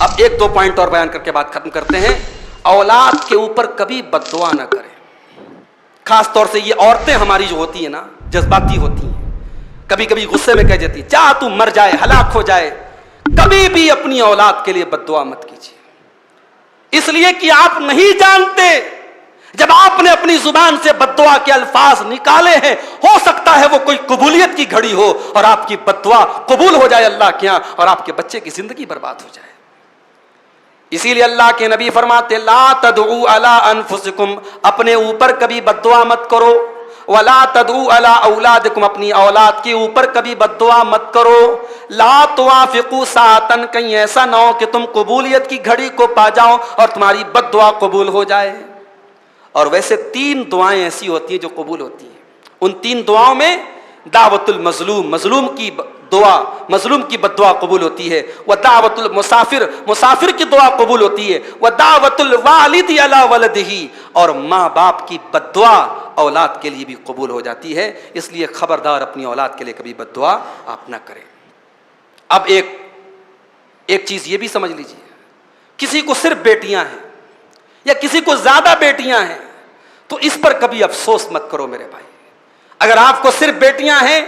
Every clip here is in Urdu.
اب ایک دو پوائنٹ اور بیان کر کے بات ختم کرتے ہیں. اولاد کے اوپر کبھی بد دعا نہ کریں. خاص طور سے یہ عورتیں ہماری جو ہوتی ہیں نا, جذباتی ہوتی ہیں, کبھی کبھی غصے میں کہہ جاتی ہیں چاہ تو مر جائے, ہلاک ہو جائے. کبھی بھی اپنی اولاد کے لیے بد دعا مت کیجیے, اس لیے کہ آپ نہیں جانتے جب آپ نے اپنی زبان سے بد دعا کے الفاظ نکالے ہیں, ہو سکتا ہے وہ کوئی قبولیت کی گھڑی ہو اور آپ کی بد دعا قبول ہو جائے اللہ کے یہاں, اور آپ کے بچے کی زندگی برباد ہو جائے. اسی لیے اللہ کے نبی فرماتے لا تدعوا علی انفسکم, اپنے اوپر کبھی بد دعا مت کرو. ولا تدعوا علی اولادکم, اپنی اولاد کے اوپر کبھی بد دعا مت کرو. لا توافقوا ساعتن, کہیں ایسا نہ ہو کہ تم قبولیت کی گھڑی کو پا جاؤ اور تمہاری بد دعا قبول ہو جائے. اور ویسے 3 دعائیں ایسی ہوتی ہیں جو قبول ہوتی ہیں. ان 3 دعاؤں میں دعوت المظلوم, مظلوم کی دعا, مظلوم کی بد دعا قبول ہوتی ہے. ودعوت المسافر, مسافر کی دعا قبول ہوتی ہے. ودعوت الوالد علی ولدہ, اور ماں باپ کی بد دعا اولاد کے لیے بھی قبول ہو جاتی ہے. اس لیے خبردار اپنی اولاد کے لیے کبھی بد دعا آپ نہ کریں. اب ایک چیز یہ بھی سمجھ لیجیے, کسی کو صرف بیٹیاں ہیں یا کسی کو زیادہ بیٹیاں ہیں تو اس پر کبھی افسوس مت کرو میرے بھائی. اگر آپ کو صرف بیٹیاں ہیں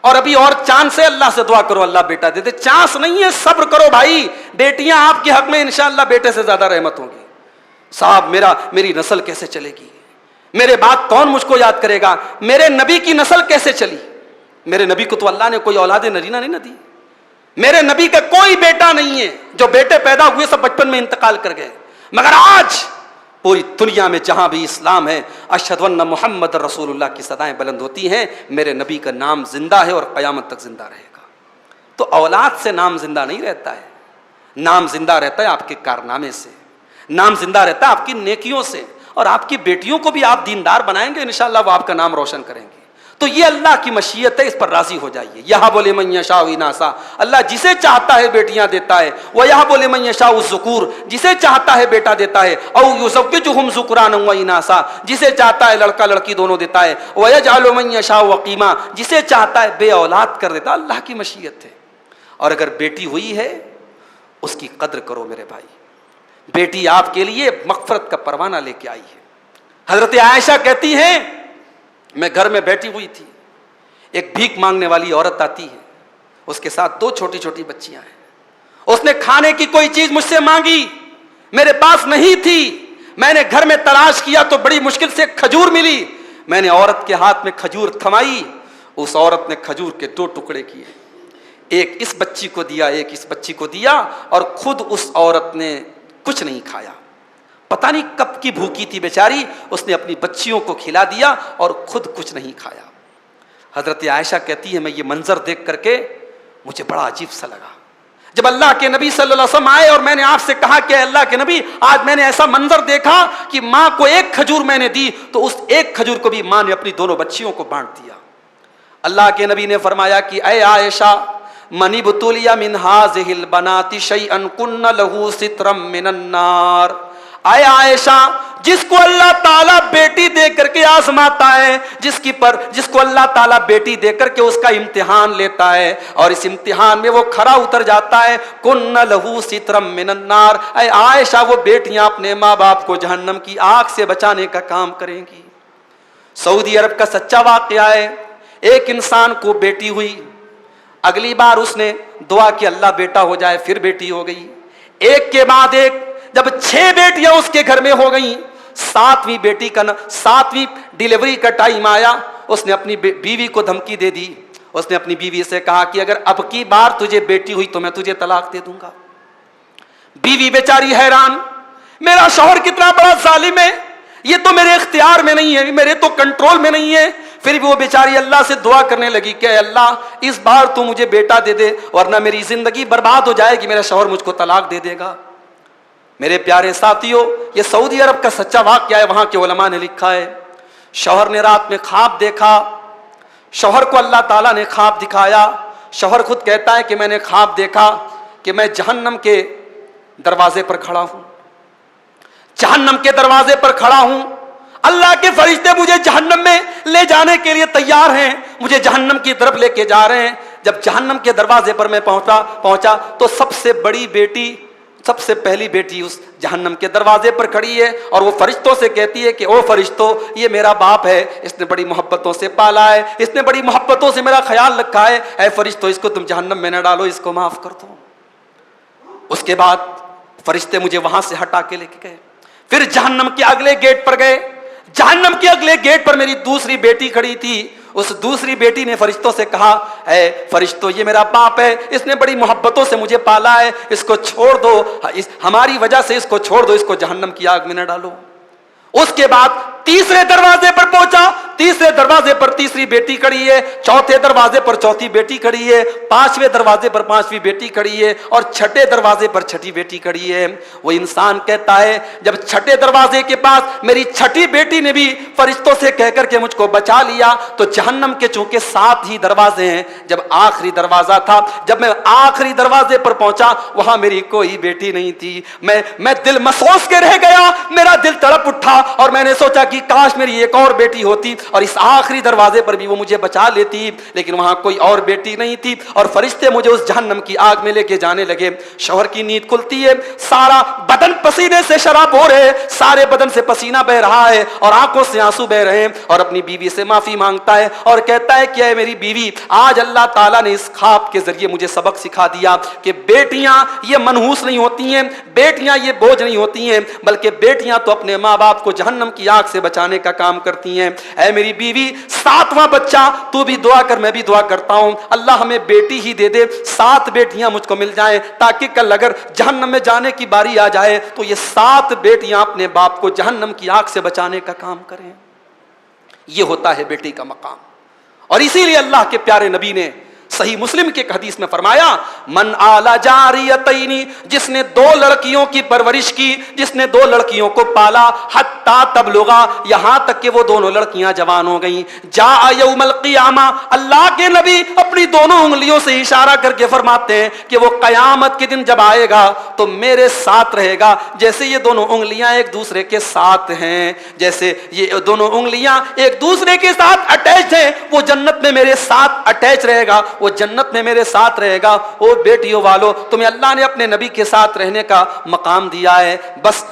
اور ابھی اور چاند سے اللہ سے دعا کرو اللہ بیٹا دے دے, چانس نہیں ہے, صبر کرو بھائی. بیٹیاں آپ کے حق میں انشاءاللہ بیٹے سے زیادہ رحمت ہوگی. صاحب میری نسل کیسے چلے گی, میرے بعد کون مجھ کو یاد کرے گا, میرے نبی کی نسل کیسے چلی. میرے نبی کو تو اللہ نے کوئی اولاد نرینہ نہیں نہ دی. میرے نبی کا کوئی بیٹا نہیں ہے, جو بیٹے پیدا ہوئے سب بچپن میں انتقال کر گئے. مگر آج پوری دنیا میں جہاں بھی اسلام ہے, اشہد ان محمد رسول اللہ کی صدائیں بلند ہوتی ہیں. میرے نبی کا نام زندہ ہے اور قیامت تک زندہ رہے گا. تو اولاد سے نام زندہ نہیں رہتا ہے, نام زندہ رہتا ہے آپ کے کارنامے سے, نام زندہ رہتا ہے آپ کی نیکیوں سے. اور آپ کی بیٹیوں کو بھی آپ دیندار بنائیں گے انشاءاللہ, وہ آپ کا نام روشن کریں گے. تو یہ اللہ کی مشیت ہے, اس پر راضی ہو جائیے. یہب لمن یشاء اناثا, اللہ جسے چاہتا ہے بیٹیاں دیتا ہے. ویہب لمن یشاء الذکور, جسے چاہتا ہے بیٹا دیتا ہے. او یزوجہم ذکرانا و اناثا, جسے چاہتا ہے لڑکا لڑکی دونوں دیتا ہے. ویجعل من یشاء عقیما, جسے چاہتا ہے بے اولاد کر دیتا. اللہ کی مشیت ہے. اور اگر بیٹی ہوئی ہے اس کی قدر کرو میرے بھائی. بیٹی آپ کے لیے مغفرت کا پروانہ لے کے آئی ہے. حضرت عائشہ کہتی ہیں میں گھر میں بیٹھی ہوئی تھی, ایک بھیک مانگنے والی عورت آتی ہے, اس کے ساتھ 2 چھوٹی چھوٹی بچیاں ہیں. اس نے کھانے کی کوئی چیز مجھ سے مانگی, میرے پاس نہیں تھی. میں نے گھر میں تلاش کیا تو بڑی مشکل سے کھجور ملی. میں نے عورت کے ہاتھ میں کھجور تھمائی, اس عورت نے کھجور کے 2 ٹکڑے کیے, ایک اس بچی کو دیا, ایک اس بچی کو دیا, اور خود اس عورت نے کچھ نہیں کھایا. پتہ نہیں کب کی بھوکی تھی بیچاری, اس نے اپنی بچیوں کو کھلا دیا اور خود کچھ نہیں کھایا. حضرت عائشہ کہتی ہے میں یہ منظر دیکھ کر کے مجھے بڑا عجیب سا لگا. جب اللہ کے نبی صلی اللہ علیہ وسلم آئے اور میں نے آپ سے کہا کہ اللہ کے نبی آج میں نے ایسا منظر دیکھا کہ ماں کو 1 کھجور میں نے دی تو اس 1 کھجور کو بھی ماں نے اپنی دونوں بچیوں کو بانٹ دیا. اللہ کے نبی نے فرمایا کہ اے عائشہ, من ابتلی من هذه البنات شيئا كن له سترا من النار. اے عائشہ, جس کو اللہ تعالیٰ بیٹی دے کر کے آزماتا ہے, جس کو اللہ تعالیٰ بیٹی دے کر کے اس کا امتحان لیتا ہے اور اس امتحان میں وہ کھرا اتر جاتا ہے, کن لہو سترم من النار. اے عائشہ, وہ بیٹیاں اپنے ماں باپ کو جہنم کی آگ سے بچانے کا کام کریں گی. سعودی عرب کا سچا واقعہ ہے. ایک انسان کو بیٹی ہوئی, اگلی بار اس نے دعا کہ اللہ بیٹا ہو جائے, پھر بیٹی ہو گئی, ایک کے بعد ایک, جب 6 بیٹیاں اس کے گھر میں ہو گئیں, 7ویں بیٹی کا 7ویں ڈیلیوری کا ٹائم آیا, اس نے اپنی بیوی کو دھمکی دے دی. اس نے اپنی بیوی سے کہا کہ اگر اب کی بار تجھے بیٹی ہوئی تو میں تجھے طلاق دے دوں گا. بیوی بیچاری حیران, میرا شوہر کتنا بڑا ظالم ہے, یہ تو میرے اختیار میں نہیں ہے, میرے تو کنٹرول میں نہیں ہے. پھر بھی وہ بیچاری اللہ سے دعا کرنے لگی کہ اللہ اس بار تو مجھے بیٹا دے دے ورنہ میری زندگی برباد ہو جائے گی, میرا شوہر مجھ کو طلاق دے دے گا. میرے پیارے ساتھیوں, یہ سعودی عرب کا سچا واقعہ ہے. وہاں کے علماء نے لکھا ہے شوہر نے رات میں خواب دیکھا, شوہر کو اللہ تعالیٰ نے خواب دکھایا. شوہر خود کہتا ہے کہ میں نے خواب دیکھا کہ میں جہنم کے دروازے پر کھڑا ہوں, جہنم کے دروازے پر کھڑا ہوں, اللہ کے فرشتے مجھے جہنم میں لے جانے کے لیے تیار ہیں, مجھے جہنم کی طرف لے کے جا رہے ہیں. جب جہنم کے دروازے پر میں پہنچا تو سب سے بڑی بیٹی سب سے پہلی بیٹی اس جہنم کے دروازے پر کھڑی ہے اور وہ فرشتوں سے کہتی ہے کہ او فرشتوں، یہ میرا باپ ہے، اس نے بڑی محبتوں سے پالا ہے، اس نے بڑی محبتوں سے میرا خیال رکھا ہے، اے فرشتوں اس کو تم جہنم میں نہ ڈالو، اس کو معاف کر دو۔ اس کے بعد فرشتے مجھے وہاں سے ہٹا کے لے کے گئے، پھر جہنم کے اگلے گیٹ پر گئے۔ جہنم کے اگلے گیٹ پر میری دوسری بیٹی کھڑی تھی۔ اس دوسری بیٹی نے فرشتوں سے کہا، اے فرشتوں یہ میرا باپ ہے، اس نے بڑی محبتوں سے مجھے پالا ہے، اس کو چھوڑ دو، ہماری وجہ سے اس کو چھوڑ دو، اس کو جہنم کی آگ میں نہ ڈالو۔ اس کے بعد تیسرے دروازے پر پہنچا، تیسرے دروازے پر تیسری بیٹی کھڑی ہے، چوتھے دروازے پر چوتھی بیٹی کھڑی ہے، پانچویں دروازے پر پانچویں بیٹی کھڑی ہے، اور چھٹے دروازے پر چھٹی بیٹی کھڑی ہے۔ وہ انسان کہتا ہے جب چھٹے دروازے کے پاس میری چھٹی بیٹی نے بھی فرشتوں سے کہہ کر کے مجھ کو بچا لیا، تو جہنم کے چونکہ 7 ہی دروازے ہیں، جب آخری دروازہ تھا، جب میں آخری دروازے پر پہنچا وہاں میری کوئی بیٹی نہیں تھی۔ میں دل محسوس کے رہ گیا، میرا دل تڑپ اٹھا اور میں نے سوچا کہ کاش میری ایک اور بیٹی ہوتی اور اس آخری دروازے پر بھی وہ مجھے بچا لیتی، لیکن وہاں کوئی اور بیٹی نہیں تھی، اور فرشتے مجھے اس جہنم کی آگ میں لے کے جانے لگے۔ شوہر کی نیند کھلتی ہے، سارا بدن پسینے سے شراب ہو رہے، سارے بدن سے پسینہ بہ رہا ہے اور آنکھوں سے آنسو بہ رہے ہیں، اور اپنی بیوی سے معافی مانگتا ہے اور کہتا ہے کہ اے میری بیوی، آج اللہ تعالیٰ نے اس خواب کے ذریعے مجھے سبق سکھا دیا کہ بیٹیاں یہ منحوس نہیں ہوتی ہیں، بیٹیاں یہ بوجھ نہیں ہوتی ہیں، بلکہ بیٹیاں تو اپنے ماں باپ کو جہنم کی آگ سے بچانے کا کام کرتی ہیں۔ اے میری بیوی، 7واں بچہ تو بھی دعا کر، میں بھی دعا کرتا ہوں، اللہ ہمیں بیٹی ہی دے دے، 7 بیٹیاں مجھ کو مل جائیں، تاکہ کل اگر جہنم میں جانے کی باری آ جائے تو یہ 7 بیٹیاں اپنے باپ کو جہنم کی آگ سے بچانے کا کام کریں۔ یہ ہوتا ہے بیٹی کا مقام، اور اسی لیے اللہ کے پیارے نبی نے صحیح مسلم کے حدیث میں فرمایا، من آل جاریتین، جس نے 2 لڑکیوں کی پرورش کی، جس نے 2 لڑکیوں کو پالا، حتی تبلغا، یہاں تک کہ وہ دونوں لڑکیاں جوان ہو گئیں، جاء یوم القیامہ، اللہ کے نبی اپنی دونوں انگلیوں سے اشارہ کر کے فرماتے ہیں کہ وہ قیامت کے دن جب آئے گا تو میرے ساتھ رہے گا، جیسے یہ دونوں انگلیاں ایک دوسرے کے ساتھ ہیں، جیسے یہ دونوں انگلیاں ایک دوسرے کے ساتھ اٹیچ ہیں، وہ جنت میں میرے ساتھ اٹیچ رہے گا، وہ جنت میں میرے ساتھ رہے گا۔ او بیٹیوں والو، تمہیں اللہ نے اپنے نبی کے ساتھ رہنے کا مقام دیا ہے، بس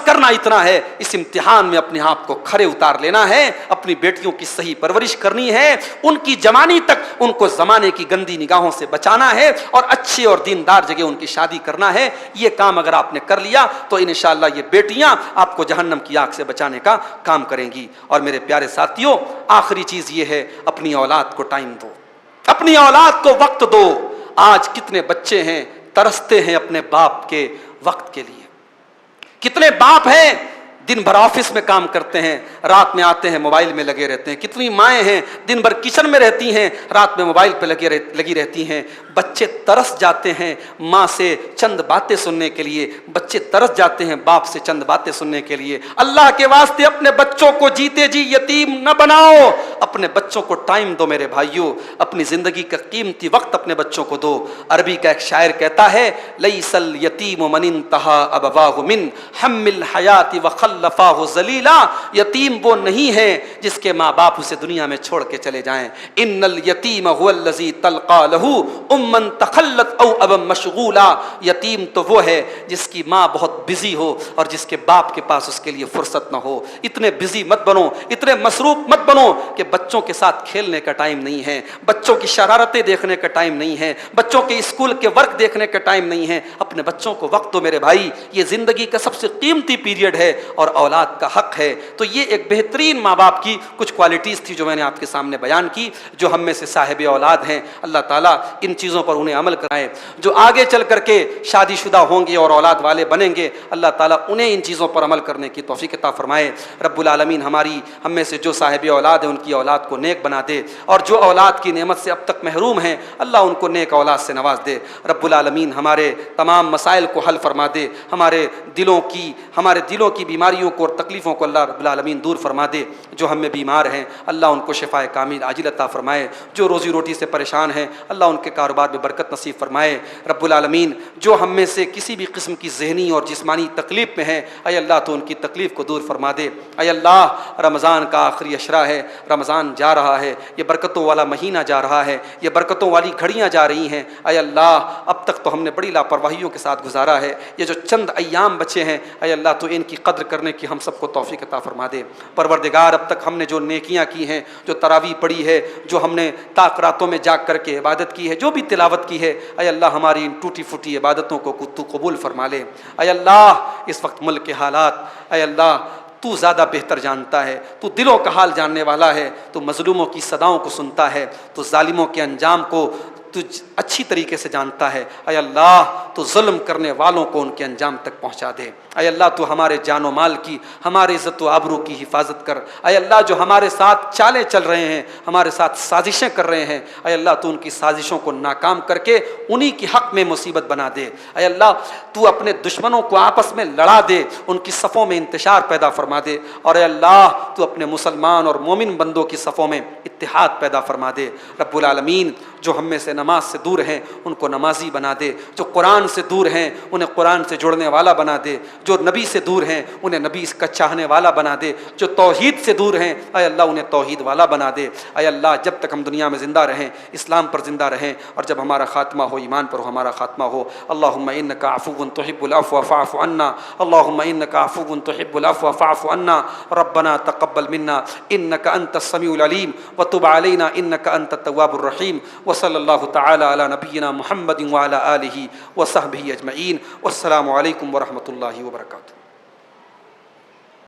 کرنا اتنا ہے، اس امتحان میں اپنے آپ کو کھرے اتار لینا ہے، اپنی بیٹیوں کی صحیح پرورش کرنی ہے، ان کی جوانی تک ان کو زمانے کی گندی نگاہوں سے بچانا ہے، اور اچھی اور دیندار جگہ ان کی شادی کرنا ہے۔ یہ کام اگر آپ نے کر لیا تو انشاءاللہ یہ بیٹیاں آپ کو جہنم کی آگ سے بچانے کا کام کریں گی۔ اور میرے پیارے ساتھیوں، آخری چیز یہ ہے، اپنی اولاد کو ٹائم دو، اپنی اولاد کو وقت دو۔ آج کتنے بچے ہیں ترستے ہیں اپنے باپ کے وقت کے لیے، کتنے باپ ہیں دن بھر آفس میں کام کرتے ہیں، رات میں آتے ہیں موبائل میں لگے رہتے ہیں، کتنی مائیں ہیں دن بھر کچن میں رہتی ہیں، رات میں موبائل پہ لگی رہتی ہیں۔ بچے ترس جاتے ہیں ماں سے چند باتیں سننے کے لیے، بچے ترس جاتے ہیں باپ سے چند باتیں سننے کے لیے۔ اللہ کے واسطے اپنے بچوں کو جیتے جی یتیم نہ بناؤ، اپنے بچوں کو ٹائم دو میرے بھائیوں، اپنی زندگی کا قیمتی وقت اپنے بچوں کو دو۔ عربی کا ایک شاعر کہتا ہے، لیس الیتیم من انتہا ابواہ من حم الحیات وخلفاہ ذلیلا، یتیم وہ نہیں ہے جس کے ماں باپ اسے دنیا میں چھوڑ کے چلے جائیں۔ ان الیتیم هو الذی تلقى له امن تخلت او ابا مشغولا، یتیم تو وہ ہے جس کی ماں بہت بزی ہو اور جس کے باپ کے پاس اس کے لیے فرصت نہ ہو۔ اتنے بزی مت بنو، اتنے مصروف مت بنو کہ بچوں کے ساتھ کھیلنے کا ٹائم نہیں ہے، بچوں کی شرارتیں دیکھنے کا ٹائم نہیں ہے، بچوں کے اسکول کے ورک دیکھنے کا ٹائم نہیں ہے۔ اپنے بچوں کو وقت دو میرے بھائی، یہ زندگی کا سب سے قیمتی پیریڈ ہے اور اولاد کا حق ہے۔ تو یہ ایک بہترین ماں باپ کی کچھ کوالٹیز تھی جو میں نے آپ کے سامنے بیان کی۔ جو ہم میں سے صاحب اولاد ہیں، اللہ تعالیٰ ان چیزوں پر انہیں عمل کرائے۔ جو آگے چل کر کے شادی شدہ ہوں گے اور اولاد والے بنیں گے، اللہ تعالیٰ انہیں ان چیزوں پر عمل کرنے کی توفیق عطا فرمائے۔ رب العالمین ہم میں سے جو صاحب اولاد ہیں ان کی اولاد کو نیک بنا دے، اور جو اولاد کی نعمت سے اب تک محروم ہیں اللہ ان کو نیک اولاد سے نواز دے۔ رب العالمین ہمارے تمام مسائل کو حل فرما دے، ہمارے دلوں کی بیماری بیماریوں کو اور تکلیفوں کو اللہ رب العالمین دور فرما دے. جو ہم میں بیمار ہیں اللہ ان کو شفائے کامل عاجل عطا فرمائے. جو روزی روٹی سے پریشان ہیں اللہ ان کے کاروبار میں برکت نصیب فرمائے. رب العالمین جو ہم میں سے کسی بھی قسم کی ذہنی اور جسمانی تکلیف میں ہیں اے اللہ تو ان کی تکلیف کو دور فرما دے. اے اللہ رمضان کا آخری عشرہ ہے, رمضان جا رہا ہے, یہ برکتوں والا مہینہ جا رہا ہے, یہ برکتوں والی گھڑیاں جا رہی ہیں. اے اللہ اب تک تو ہم نے بڑی لاپرواہیوں کے ساتھ گزارا ہے, یہ جو چند ایام بچے ہیں اے اللہ تو ان کی قدر کرنے کی ہم سب کو توفیق عطا فرما دے. پروردگار اب تک ہم نے جو نیکیاں کی ہیں, جو تراویح پڑھی ہے, جو ہم نے طاق راتوں میں جاگ کر کے عبادت کی ہے, جو بھی تلاوت کی ہے اے اللہ ہماری ان ٹوٹی پھوٹی عبادتوں کو تو قبول فرما لے. اے اللہ اس وقت ملک کے حالات اے اللہ تو زیادہ بہتر جانتا ہے, تو دلوں کا حال جاننے والا ہے, تو مظلوموں کی صداؤں کو سنتا ہے, تو ظالموں کے انجام کو تو اچھی طریقے سے جانتا ہے. اے اللہ تو ظلم کرنے والوں کو ان کے انجام تک پہنچا دے. اے اللہ تو ہمارے جان و مال کی, ہمارے عزت و آبرو کی حفاظت کر. اے اللہ جو ہمارے ساتھ چالیں چل رہے ہیں, ہمارے ساتھ سازشیں کر رہے ہیں اے اللہ تو ان کی سازشوں کو ناکام کر کے انہی کی حق میں مصیبت بنا دے. اے اللہ تو اپنے دشمنوں کو آپس میں لڑا دے, ان کی صفوں میں انتشار پیدا فرما دے. اور اے اللہ تو اپنے مسلمان اور مومن بندوں کی صفوں میں اتحاد پیدا فرما دے. رب العالمین جو ہم میں سے نماز سے دور ہیں ان کو نمازی بنا دے, جو قرآن سے دور ہیں انہیں قرآن سے جڑنے والا بنا دے, جو نبی سے دور ہیں انہیں نبی کا چاہنے والا بنا دے, جو توحید سے دور ہیں اے اللہ انہیں توحید والا بنا دے. اے اللہ جب تک ہم دنیا میں زندہ رہیں اسلام پر زندہ رہیں, اور جب ہمارا خاتمہ ہو ایمان پر ہمارا خاتمہ ہو. اللہم انک عفو تحب العفو فاعف عنا, اللہم انک عفو تحب العفو فاعف عنا, ربنا تقبل منا انک انت السمیع العلیم وتب علینا انک انت التواب الرحیم. وصلی اللہ تعالی علی نبینا محمد وعلی آلہ وصحبہ اجمعین. والسلام علیکم ورحمۃ اللہ وبرکاتہ.